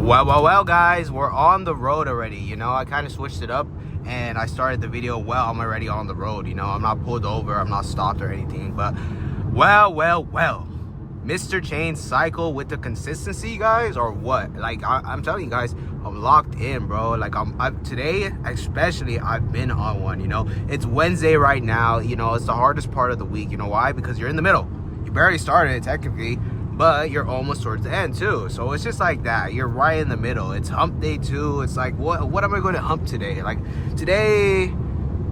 Well, guys, we're on the road already. You know, I kind of switched it up and I started the video. Well, I'm already on the road. You know, I'm not pulled over, I'm not stopped or anything. But well, Mr. Chain cycle with the consistency, guys, or what? Like I'm telling you guys, I'm locked in, bro. Like today especially, I've been on one. You know, it's Wednesday right now. You know, it's the hardest part of the week. You know why? Because you're in the middle. You barely started technically, but you're almost towards the end too. So it's just like that. You're right in the middle. It's hump day too. It's like, what am I going to hump today? Like today,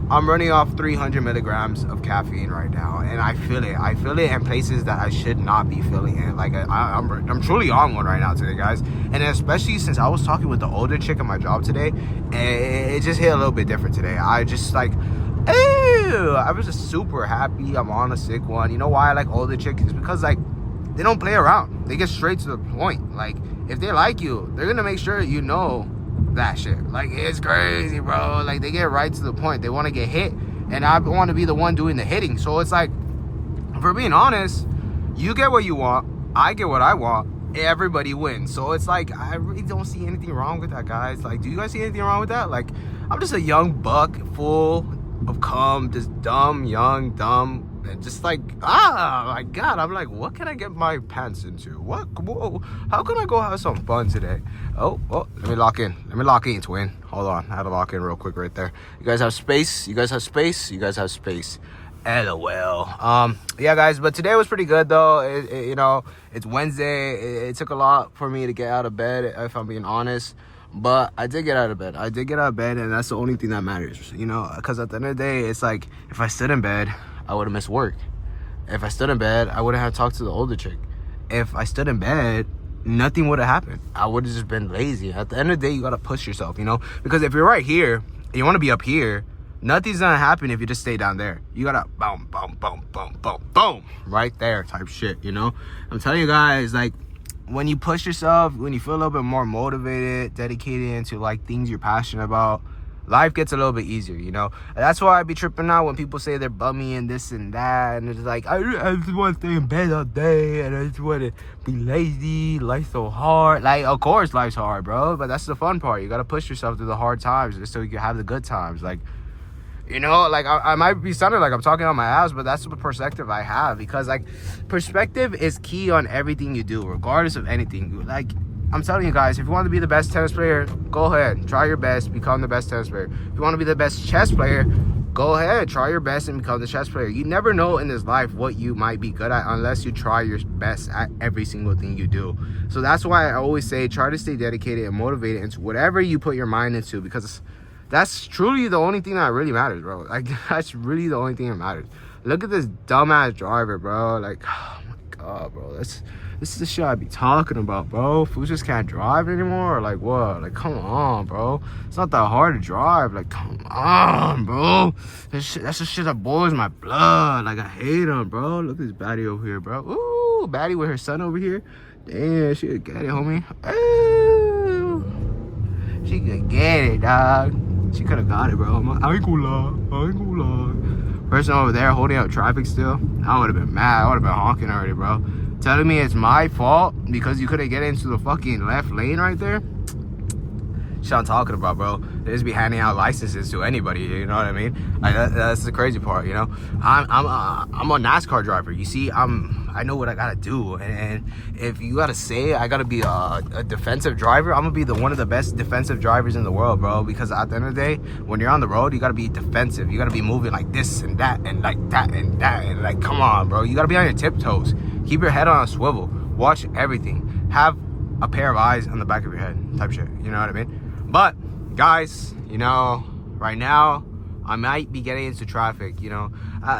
I'm running off 300 milligrams of caffeine right now, and I feel it. I feel it in places that I should not be feeling it. Like I'm truly on one right now today, guys. And especially since I was talking with the older chick at my job today, it just hit a little bit different today. I just like, ew, I was just super happy. I'm on a sick one. You know why I like older chicks? It's because like they don't play around. They get straight to the point. Like if they like you, they're gonna make sure you know that shit. Like it's crazy, bro. Like they get right to the point. They want to get hit, and I want to be the one doing the hitting. So it's like, for being honest, you get what you want, I get what I want, everybody wins. So it's like, I really don't see anything wrong with that, guys. Like, do you guys see anything wrong with that? Like, I'm just a young buck full of cum, just dumb, young, dumb, and just like, my God, I'm like, what can I get my pants into? Whoa, how can I go have some fun today? Oh, let me lock in, twin. Hold on, I had to lock in real quick right there. You guys have space? LOL. Yeah, guys, but today was pretty good though. You know, it's Wednesday. It took a lot for me to get out of bed, if I'm being honest. But I did get out of bed. And that's the only thing that matters, you know, because at the end of the day, it's like, if I stood in bed, I would have missed work. If I stood in bed, I wouldn't have talked to the older chick. If I stood in bed, nothing would have happened. I would have just been lazy. At the end of the day, you got to push yourself, you know, because if you're right here and you want to be up here, nothing's gonna happen if you just stay down there. You gotta boom, boom, boom, boom, boom, boom, right there type shit, you know. I'm telling you guys, like, when you push yourself, when you feel a little bit more motivated, dedicated into like things you're passionate about, life gets a little bit easier, you know. And that's why I be tripping out when people say they're bummy and this and that, and it's like, I just want to stay in bed all day and I just want to be lazy. Life's so hard. Like, of course life's hard, bro, but that's the fun part. You gotta push yourself through the hard times just so you can have the good times. Like, you know, like I might be sounding like I'm talking on my ass, but that's the perspective I have, because like perspective is key on everything you do, regardless of anything. Like, I'm telling you guys, if you want to be the best tennis player, go ahead, try your best, become the best tennis player. If you want to be the best chess player, go ahead, try your best and become the chess player. You never know in this life what you might be good at unless you try your best at every single thing you do. So that's why I always say, try to stay dedicated and motivated into whatever you put your mind into, because that's truly the only thing that really matters, bro. Like, that's really the only thing that matters. Look at this dumbass driver, bro. Like, oh my God, bro. This is the shit I be talking about, bro. Fools just can't drive anymore, or like what? Like, come on, bro. It's not that hard to drive. Like, come on, bro. That's the shit that boils my blood. Like, I hate him, bro. Look at this baddie over here, bro. Ooh, baddie with her son over here. Damn, she could get it, homie. Ooh. She could get it, dog. She could have got it, bro. I ain't gonna lie. Person over there holding up traffic still, I would have been mad. I would have been honking already, bro. Telling me it's my fault because you couldn't get into the fucking left lane right there. Shit I'm talking about, bro. They just be handing out licenses to anybody, you know what I mean? Like, that's the crazy part, you know. I'm a NASCAR driver. You see, I know what I gotta do, and if you gotta say I gotta be a defensive driver, I'm gonna be one of the best defensive drivers in the world, bro. Because at the end of the day, when you're on the road, you gotta be defensive. You gotta be moving like this and that and like that and that, and like, come on, bro. You gotta be on your tiptoes. Keep your head on a swivel. Watch everything. Have a pair of eyes on the back of your head, type shit. You know what I mean? But guys, you know, right now I might be getting into traffic, you know.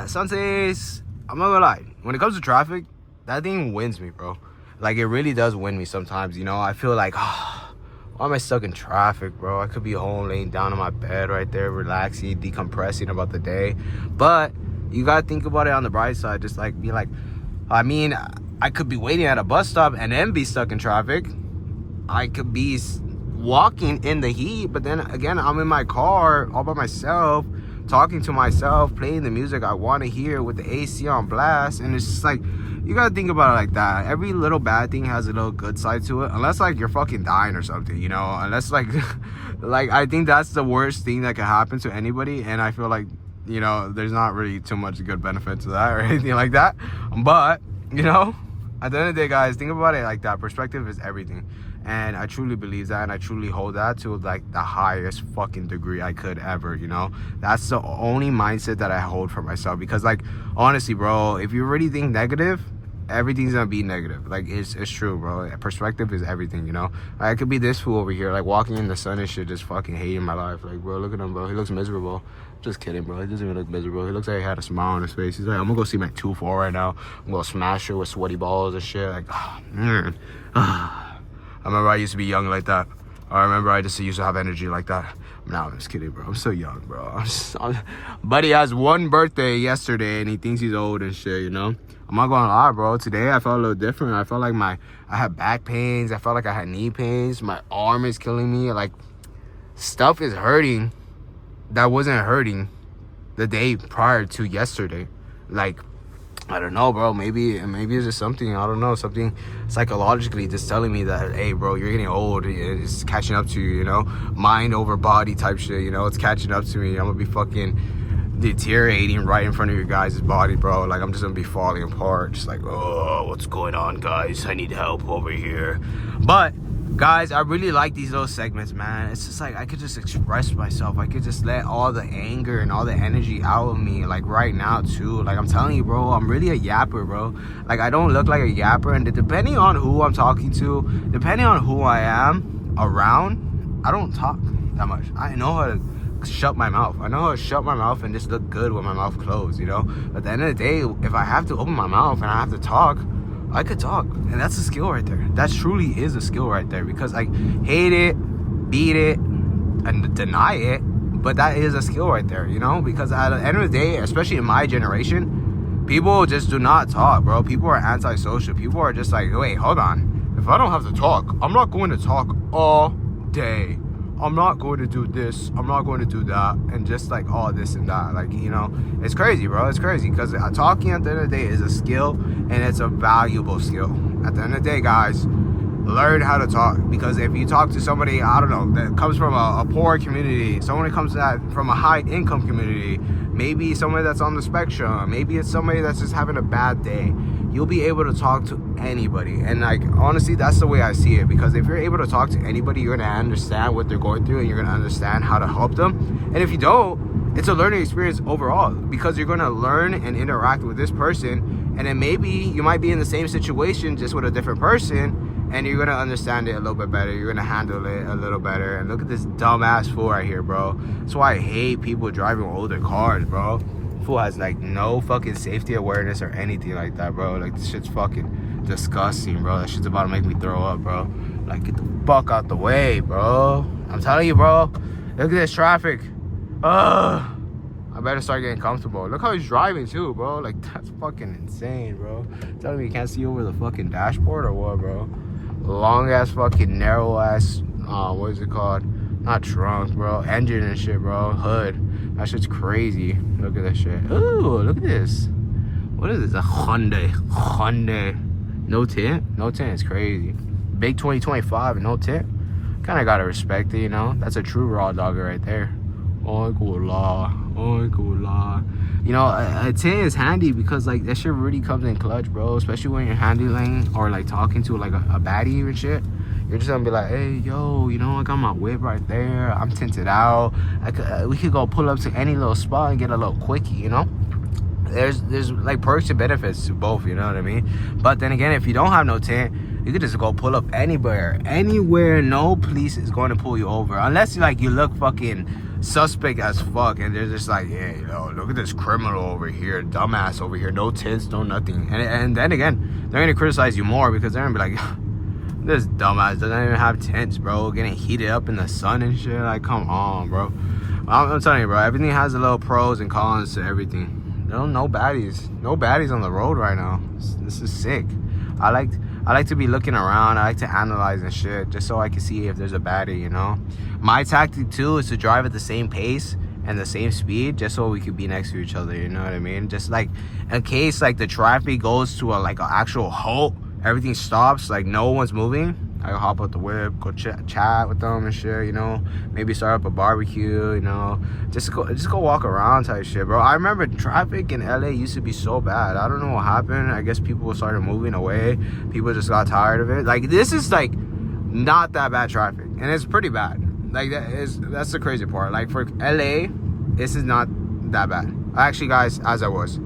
Some days, I'm not gonna lie, when it comes to traffic, that thing wins me, bro. Like, it really does win me sometimes, you know. I feel like, why am I stuck in traffic, bro? I could be home laying down on my bed right there, relaxing, decompressing about the day. But you gotta think about it on the bright side. Just like, be like, I mean, I could be waiting at a bus stop and then be stuck in traffic. I could be walking in the heat, but then again, I'm in my car all by myself, talking to myself, playing the music I want to hear with the AC on blast. And it's just like, you gotta think about it like that. Every little bad thing has a little good side to it, unless like you're fucking dying or something, you know, unless like like I think that's the worst thing that can happen to anybody. And I feel like, you know, there's not really too much good benefit to that or anything like that. But, you know, at the end of the day, guys, think about it like that. Perspective is everything. And I truly believe that, and I truly hold that to like the highest fucking degree I could ever, you know. That's the only mindset that I hold for myself. Because like, honestly, bro, if you really think negative, everything's gonna be negative. Like, it's true, bro. Perspective is everything, you know. I could be this fool over here, like walking in the sun and shit, just fucking hating my life. Like, bro, look at him, bro. He looks miserable. Just kidding, bro. He doesn't even look miserable. He looks like he had a smile on his face. He's like, I'm gonna go see my 2-4 right now. I'm gonna smash her with sweaty balls and shit. Like, oh, man. I remember I used to be young like that. I remember I just used to have energy like that. No, I'm just kidding, bro. I'm so young, bro. Buddy has one birthday yesterday and he thinks he's old and shit, you know. I'm not gonna lie, bro. Today I felt a little different. I felt like I had back pains. I felt like I had knee pains. My arm is killing me. Like, stuff is hurting that wasn't hurting the day prior to yesterday. Like, I don't know, bro. Maybe it's just something, I don't know, something psychologically just telling me that, hey, bro, you're getting old. It's catching up to you, you know? Mind over body type shit, you know? It's catching up to me. I'm gonna be fucking deteriorating right in front of your guys' body, bro. Like, I'm just gonna be falling apart. Just like, oh, what's going on, guys? I need help over here. But guys, I really like these little segments, man. It's just like I could just express myself. I could just let all the anger and all the energy out of me, like right now too. Like, I'm telling you, bro, I'm really a yapper, bro. Like, I don't look like a yapper, and depending on who I'm talking to, depending on who I am around, I don't talk that much. I know how to shut my mouth. I know how to shut my mouth and just look good with my mouth closed, you know. But at the end of the day, if I have to open my mouth and I have to talk, I could talk, and that's a skill right there. That truly is a skill right there, because I hate it, beat it, and deny it, but that is a skill right there, you know. Because at the end of the day, especially in my generation, people just do not talk, bro. People are antisocial. People are just like, wait, hold on. If I don't have to talk, I'm not going to talk all day. I'm not going to do this, I'm not going to do that, and just like all this and that. Like, you know, it's crazy, bro. It's crazy, because talking at the end of the day is a skill, and it's a valuable skill. At the end of the day, guys, learn how to talk. Because if you talk to somebody, I don't know, that comes from a poor community, someone that comes from a high income community, maybe somebody that's on the spectrum, maybe it's somebody that's just having a bad day, you'll be able to talk to anybody. And like, honestly, that's the way I see it. Because if you're able to talk to anybody, you're gonna understand what they're going through, and you're gonna understand how to help them. And if you don't, it's a learning experience overall, because you're gonna learn and interact with this person, and then maybe you might be in the same situation just with a different person, and you're gonna understand it a little bit better. You're gonna handle it a little better. And look at this dumbass fool right here, bro. That's why I hate people driving older cars, bro. Fool has like no fucking safety awareness or anything like that, bro. Like, this shit's fucking disgusting, bro. That shit's about to make me throw up, bro. Like, get the fuck out the way, bro. I'm telling you, bro. Look at this traffic. Ugh. I better start getting comfortable. Look how he's driving too, bro. Like, that's fucking insane, bro. Telling me you can't see over the fucking dashboard or what, bro? Long ass fucking narrow ass, what is it called? Not trunk, bro. Engine and shit, bro. Hood. That shit's crazy. Look at that shit. Ooh, look at this. What is this? A Hyundai. No tint? No tint is crazy. Big 2025 and no tint. Kind of gotta respect it, you know? That's a true raw dogger right there. Oh, cool law. You know, a tint is handy because, like, that shit really comes in clutch, bro. Especially when you're handling or, like, talking to, like, a baddie and shit. You're just gonna be like, hey, yo, you know, I got my whip right there. I'm tinted out. We could go pull up to any little spot and get a little quickie, you know? There's like perks and benefits to both, you know what I mean? But then again, if you don't have no tint, you could just go pull up anywhere. No police is going to pull you over. Unless, like, you look fucking suspect as fuck, and they're just like, hey, yo, look at this criminal over here, dumbass over here, no tints, no nothing. And then again, they're gonna criticize you more, because they're gonna be like, this dumbass doesn't even have tints, bro, getting heated up in the sun and shit. Like, come on, bro. I'm telling you, bro, everything has a little pros and cons to everything. No baddies on the road right now. This is sick. I like to be looking around. I like to analyze and shit, just so I can see if there's a baddie, you know. My tactic too is to drive at the same pace and the same speed, just so we could be next to each other, you know what I mean? Just like in case like the traffic goes to like an actual halt, everything stops, like no one's moving, I can hop out the whip, go chat with them and shit, you know, maybe start up a barbecue, you know, just go walk around type shit, bro. I remember traffic in LA used to be so bad. I don't know what happened. I guess people started moving away. People just got tired of it. Like, this is like not that bad traffic, and it's pretty bad. Like, that's the crazy part. Like, for LA, this is not that bad. Actually, guys, as I was,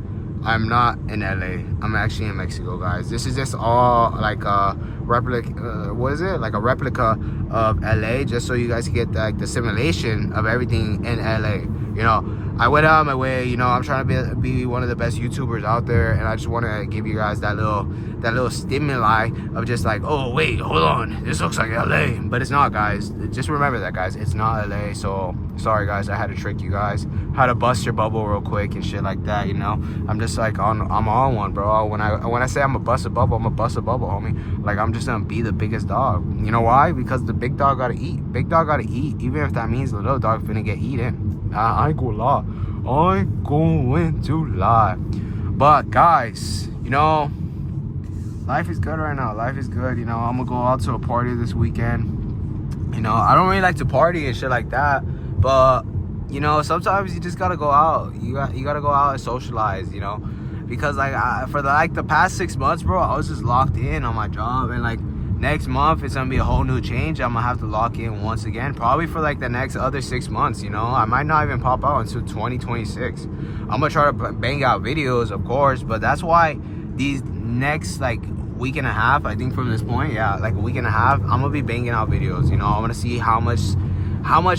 I'm not in LA. I'm actually in Mexico, guys. This is just all like a replica. What is it? Like a replica of LA, just so you guys get like the simulation of everything in LA. You know, I went out of my way. You know, I'm trying to be one of the best YouTubers out there, and I just want to give you guys that little stimuli of just like, oh wait, hold on, this looks like LA, but it's not, guys. Just remember that, guys. It's not LA. So sorry, guys. I had to trick you guys. How to bust your bubble real quick and shit like that. You know, I'm just like I'm on one, bro. When I say I'm a bust a bubble, I'm a bust a bubble, homie. Like, I'm just gonna be the biggest dog. You know why? Because the big dog gotta eat. Big dog gotta eat, even if that means the little dog finna get eaten. I ain't gonna lie. I ain't going to lie. But guys, you know, life is good right now. Life is good. You know, I'm gonna go out to a party this weekend. You know, I don't really like to party and shit like that, but you know, sometimes you just gotta go out. You gotta go out and socialize. You know, because like for the past 6 months, bro, I was just locked in on my job, and like next month it's gonna be a whole new change. I'm gonna have to lock in once again, probably for like the next other 6 months. You know, I might not even pop out until 2026. I'm gonna try to bang out videos, of course, but that's why these next like week and a half, I think from this point, yeah, like a week and a half, I'm gonna be banging out videos. You know, I want to see how much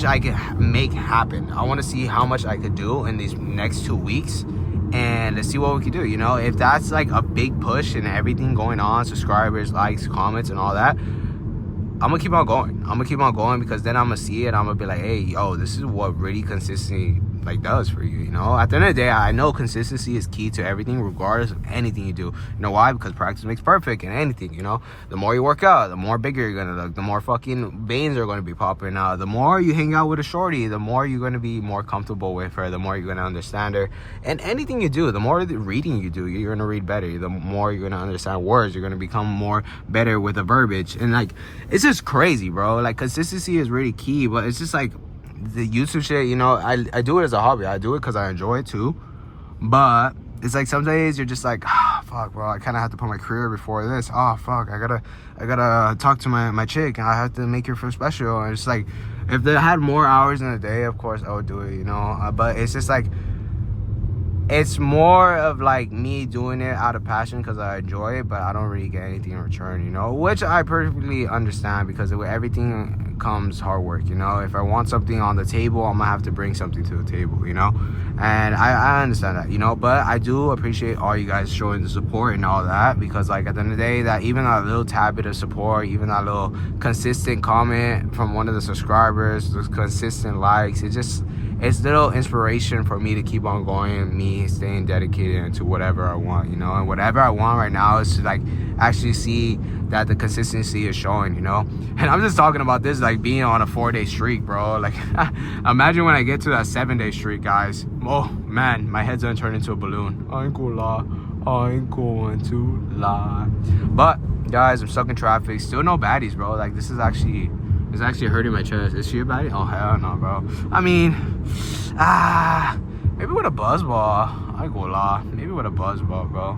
I can make happen. I want to see how much I could do in these next 2 weeks, and let's see what we can do. You know, if that's like a big push and everything going on, subscribers, likes, comments, and all that, I'm gonna keep on going. I'm gonna keep on going, because then I'm gonna see it. I'm gonna be like, hey, yo, this is what really consistency like does for you. You know, at the end of the day, I know consistency is key to everything, regardless of anything you do. You know why? Because practice makes perfect in anything. You know, the more you work out, the more bigger you're gonna look, the more fucking veins are gonna be popping out, the more you hang out with a shorty, the more you're gonna be more comfortable with her, the more you're gonna understand her. And anything you do, the more reading you do, you're gonna read better. The more you're gonna understand words, you're gonna become more better with the verbiage. And like, it's just crazy, bro. Like, consistency is really key. But it's just like the YouTube shit, you know, I do it as a hobby. I do it because I enjoy it too. But it's like some days you're just like, fuck, bro, I kind of have to put my career before this. Fuck, I gotta talk to my chick, and I have to make her feel special. And it's like, if they had more hours in a day, of course I would do it, you know. But it's just like, it's more of like me doing it out of passion because I enjoy it, but I don't really get anything in return, you know, which I perfectly understand, because with everything comes hard work. You know, if I want something on the table, I'm gonna have to bring something to the table, you know, and I understand that, you know. But I do appreciate all you guys showing the support and all that, because like at the end of the day, that even that little tad bit of support, even that little consistent comment from one of the subscribers, those consistent likes, it's little inspiration for me to keep on going, and me staying dedicated into whatever I want, you know. And whatever I want right now is to like actually see that the consistency is showing, you know. And I'm just talking about this like being on a 4-day streak, bro. Like, imagine when I get to that 7-day streak, guys. Oh man, my head's gonna turn into a balloon. I ain't gonna lie. But guys, I'm stuck in traffic. Still no baddies, bro. Like, this is actually, it's actually hurting my chest. Is she a baddie? Oh, hell no, bro. I mean, maybe with a buzzball. I ain't gonna lie. Maybe with a buzzball, bro.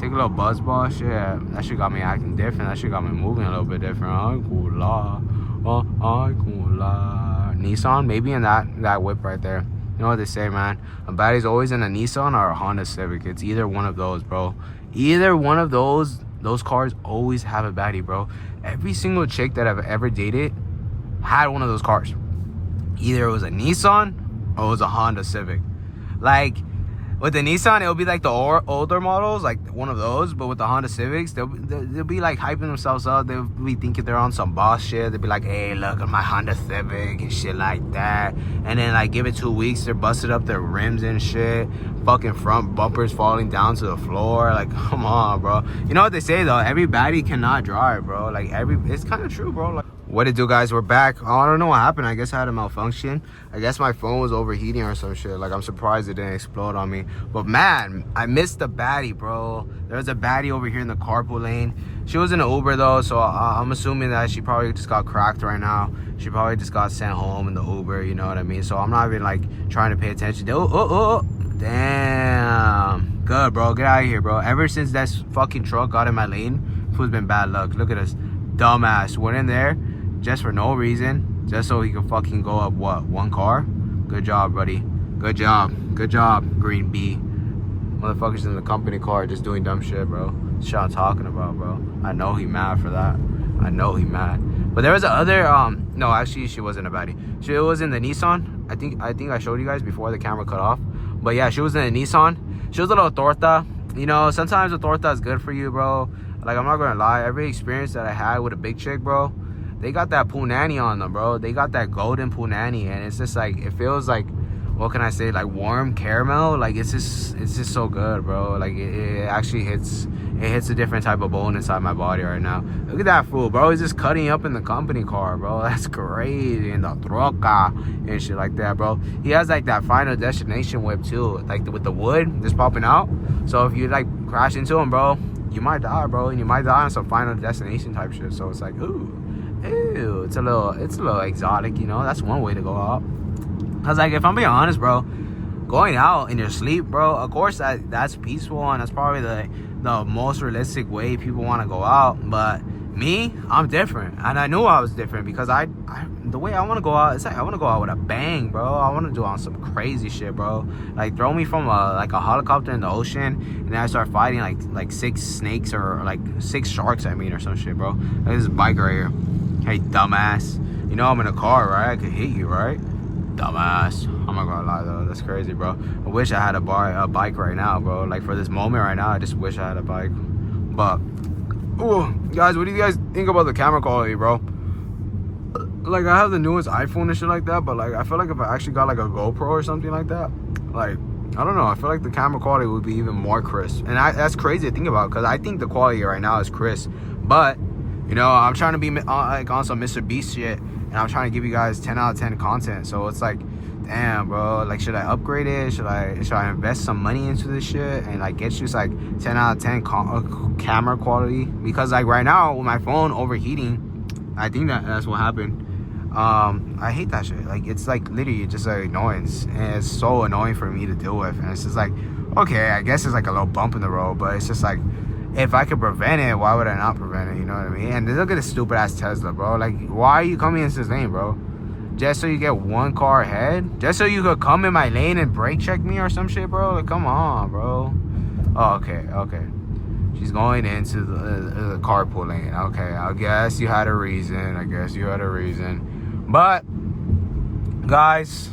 Take a little buzzball shit. That shit got me acting different. That shit got me moving a little bit different. I ain't gonna lie. I ain't gonna lie. Nissan, maybe in that whip right there. You know what they say, man? A baddie's always in a Nissan or a Honda Civic. It's either one of those, bro. Either one of those cars always have a baddie, bro. Every single chick that I've ever dated had one of those cars. Either it was a Nissan or it was a Honda Civic. Like, with the Nissan, it'll be like the older models, like one of those. But with the Honda Civics, they'll be like hyping themselves up. They'll be thinking they're on some boss shit. They'll be like, hey, look at my Honda Civic and shit like that. And then like give it 2 weeks, they're busted up their rims and shit. Fucking front bumpers falling down to the floor. Like, come on, bro. You know what they say though? Every baddie cannot drive, bro. Like, it's kind of true, bro. Like, What it do, guys? We're back. I don't know what happened. I guess I had a malfunction. I guess my phone was overheating or some shit. Like, I'm surprised it didn't explode on me. But man, I missed the baddie, bro. There's a baddie over here in the carpool lane. She was in an Uber though, so I'm assuming that she probably just got cracked right now. She probably just got sent home in the Uber, you know what I mean? So I'm not even like trying to pay attention. Oh, damn. Good, bro. Get out of here, bro. Ever since that fucking truck got in my lane, it's been bad luck. Look at us. Dumbass. Went in there just for no reason, just so he could fucking go up, what, one car? Good job, buddy. Good job. Good job, Green Bee. Motherfuckers in the company car just doing dumb shit, bro. That's what I'm talking about, bro. I know he mad for that. I know he mad. But there was a other, no, actually, she wasn't a baddie. She was in the Nissan. I think I showed you guys before the camera cut off. But yeah, she was in a Nissan. She was a little torta. You know, sometimes a torta is good for you, bro. Like, I'm not gonna lie. Every experience that I had with a big chick, bro, they got that punani on them, bro. They got that golden punani, and it's just like, it feels like, what can I say, like warm caramel. Like, it's just so good, bro. Like, it actually hits a different type of bone inside my body right now. Look at that fool, bro. He's just cutting up in the company car, bro. That's crazy. In the troca and shit like that, bro. He has like that Final Destination whip too, like with the wood just popping out. So if you like crash into him, bro, you might die, bro, and you might die on some Final Destination type shit. So it's like, ooh, it's a little exotic, you know. That's one way to go out. Cause like, if I'm being honest, bro, going out in your sleep, bro, of course that's peaceful, and that's probably the most realistic way people want to go out. But me, I'm different, and I knew I was different because the way I want to go out, it's like I want to go out with a bang, bro. I want to do on some crazy shit, bro. Like, throw me from a helicopter in the ocean, and then I start fighting like 6 snakes or like 6 sharks, I mean, or some shit, bro. Look at this bike right here. Hey, dumbass. You know I'm in a car, right? I could hit you, right? Dumbass. I'm not gonna lie though, that's crazy, bro. I wish I had a bike right now, bro. Like, for this moment right now, I just wish I had a bike. But, ooh, guys, what do you guys think about the camera quality, bro? Like, I have the newest iPhone and shit like that, but like, I feel like if I actually got like a GoPro or something like that, like, I don't know, I feel like the camera quality would be even more crisp. And that's crazy to think about, because I think the quality right now is crisp. But, you know, I'm trying to be like on some Mr. Beast shit, and I'm trying to give you guys 10 out of 10 content. So it's like, damn, bro, like, should I upgrade it? Should I invest some money into this shit and like get you like 10 out of 10 camera quality? Because like right now with my phone overheating, I think that's what happened. I hate that shit. Like, it's like literally just an annoyance, and it's so annoying for me to deal with. And it's just like, okay, I guess it's like a little bump in the road, but it's just like, if I could prevent it, why would I not prevent it? You know what I mean? And look at this stupid ass Tesla, bro. Like, why are you coming into this lane, bro? Just so you get one car ahead? Just so you could come in my lane and brake check me or some shit, bro? Like, come on, bro. Oh, okay. She's going into the carpool lane. Okay, I guess you had a reason. But, guys,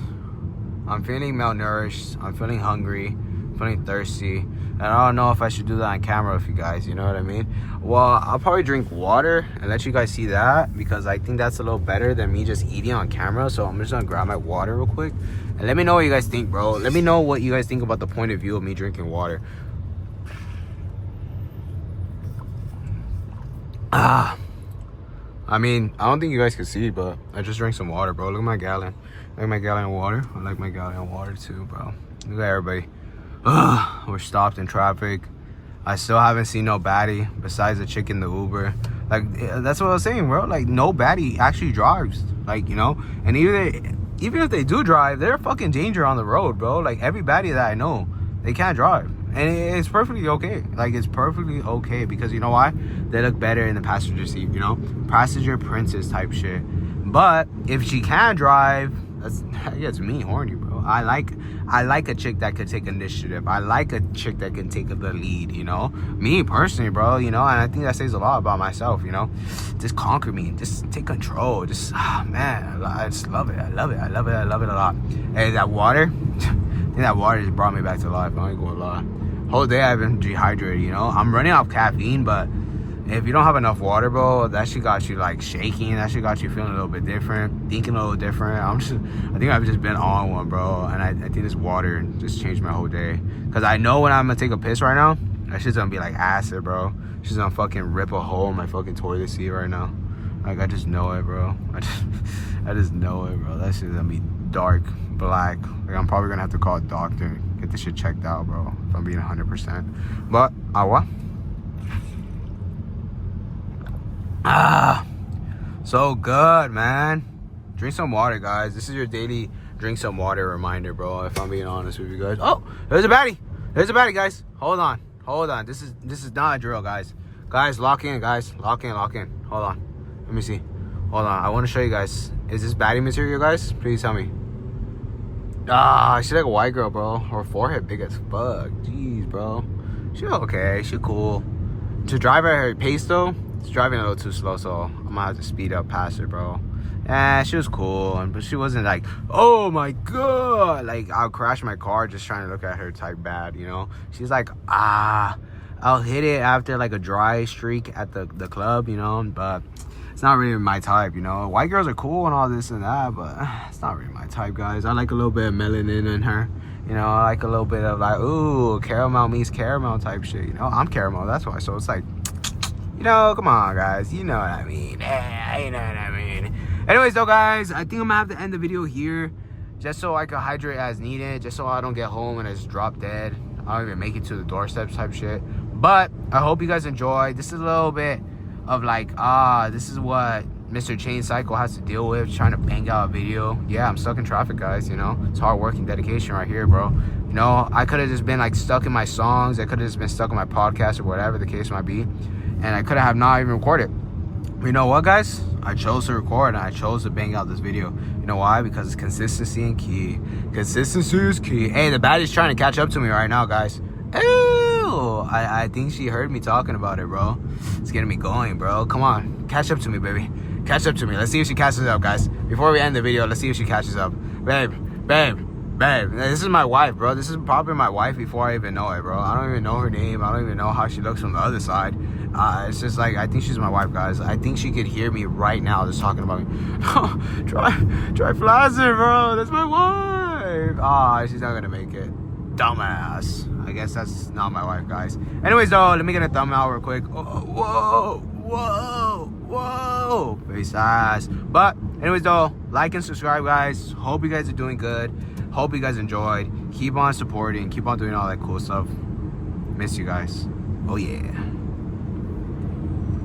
I'm feeling malnourished. I'm feeling hungry. I'm feeling thirsty. And I don't know if I should do that on camera with you guys, you know what I mean? Well, I'll probably drink water and let you guys see that, because I think that's a little better than me just eating on camera. So I'm just gonna grab my water real quick. And let me know what you guys think, bro. Let me know what you guys think about the point of view of me drinking water. I mean, I don't think you guys can see, but I just drank some water, bro. Look at my gallon. Look at my gallon of water. I like my gallon of water too, bro. Look at everybody. We're stopped in traffic. I still haven't seen no baddie besides the chick in the Uber. Like, that's what I was saying, bro. Like, no baddie actually drives. Like, you know? And even if they do drive, they're a fucking danger on the road, bro. Like, every baddie that I know, they can't drive. And it's perfectly okay. Like, it's perfectly okay, because you know why? They look better in the passenger seat, you know? Passenger princess type shit. But if she can drive, that gets me horny, bro. I like a chick that could take initiative. I like a chick that can take the lead, you know? Me personally, bro, you know? And I think that says a lot about myself, you know? Just conquer me. Just take control. Just, man, I just love it. I love it a lot. Hey, that water, I think that water just brought me back to life. I ain't gonna lie. Whole day I've been dehydrated, you know? I'm running off caffeine, but if you don't have enough water, bro, that shit got you like shaking. That shit got you feeling a little bit different, thinking a little different. I think I've just been on one, bro. And I think this water just changed my whole day. Cause I know when I'm gonna take a piss right now, that shit's gonna be like acid, bro. She's gonna fucking rip a hole in my fucking toilet seat right now. Like, I just know it, bro. I just know it, bro. That shit's gonna be dark black. Like, I'm probably gonna have to call a doctor, get this shit checked out, bro, if I'm being 100%. But agua. So good, man. Drink some water, guys. This is your daily drink some water reminder, bro, if I'm being honest with you guys. Oh, there's a baddie. There's a baddie, guys. Hold on. This is not a drill, guys. Guys, lock in, guys. Lock in. Hold on. Let me see. Hold on. I want to show you guys. Is this baddie material, guys? Please tell me. She's like a white girl, bro. Her forehead big as fuck. Jeez, bro. She okay. She cool. To drive at her pace, though, it's driving a little too slow, so I'm gonna have to speed up past her, bro. She was cool, but she wasn't like, oh my god, like I'll crash my car just trying to look at her type bad, you know. She's like, I'll hit it after like a dry streak at the club, you know, but it's not really my type, you know. White girls are cool and all this and that, but it's not really my type, guys. I like a little bit of melanin in her, you know. I like a little bit of like, ooh, caramel meets caramel type shit, you know. I'm caramel, that's why. So it's like, you know, come on, guys, you know what I mean. You know what I mean. Anyways, though, guys, I think I'm gonna have to end the video here, just so I can hydrate as needed, just so I don't get home and it's drop dead. I don't even make it to the doorstep type shit. But I hope you guys enjoyed. This is a little bit of like, this is what Mr. Chain Cycle has to deal with, trying to bang out a video. Yeah, I'm stuck in traffic, guys, you know. It's hard work and dedication right here, bro. You know, I could have just been like stuck in my songs. I could have just been stuck in my podcast or whatever the case might be. And I could have not even recorded. You know what, guys? I chose to record and I chose to bang out this video. You know why? Because it's consistency and key. Consistency is key. Hey, the baddie's trying to catch up to me right now, guys. Ew! I think she heard me talking about it, bro. It's getting me going, bro. Come on. Catch up to me, baby. Catch up to me. Let's see if she catches up, guys. Before we end the video, let's see if she catches up. Babe. This is my wife, bro. This is probably my wife before I even know it, bro. I don't even know her name. I don't even know how she looks from the other side. It's just like, I think she's my wife, guys. I think she could hear me right now just talking about me. Try Flazzer, bro. That's my wife. She's not gonna make it. Dumbass. I guess that's not my wife, guys. Anyways, though, let me get a thumb out real quick. Whoa. Face ass. But anyways, though, like and subscribe, guys. Hope you guys are doing good. Hope you guys enjoyed. Keep on supporting. Keep on doing all that cool stuff. Miss you guys. Oh, yeah.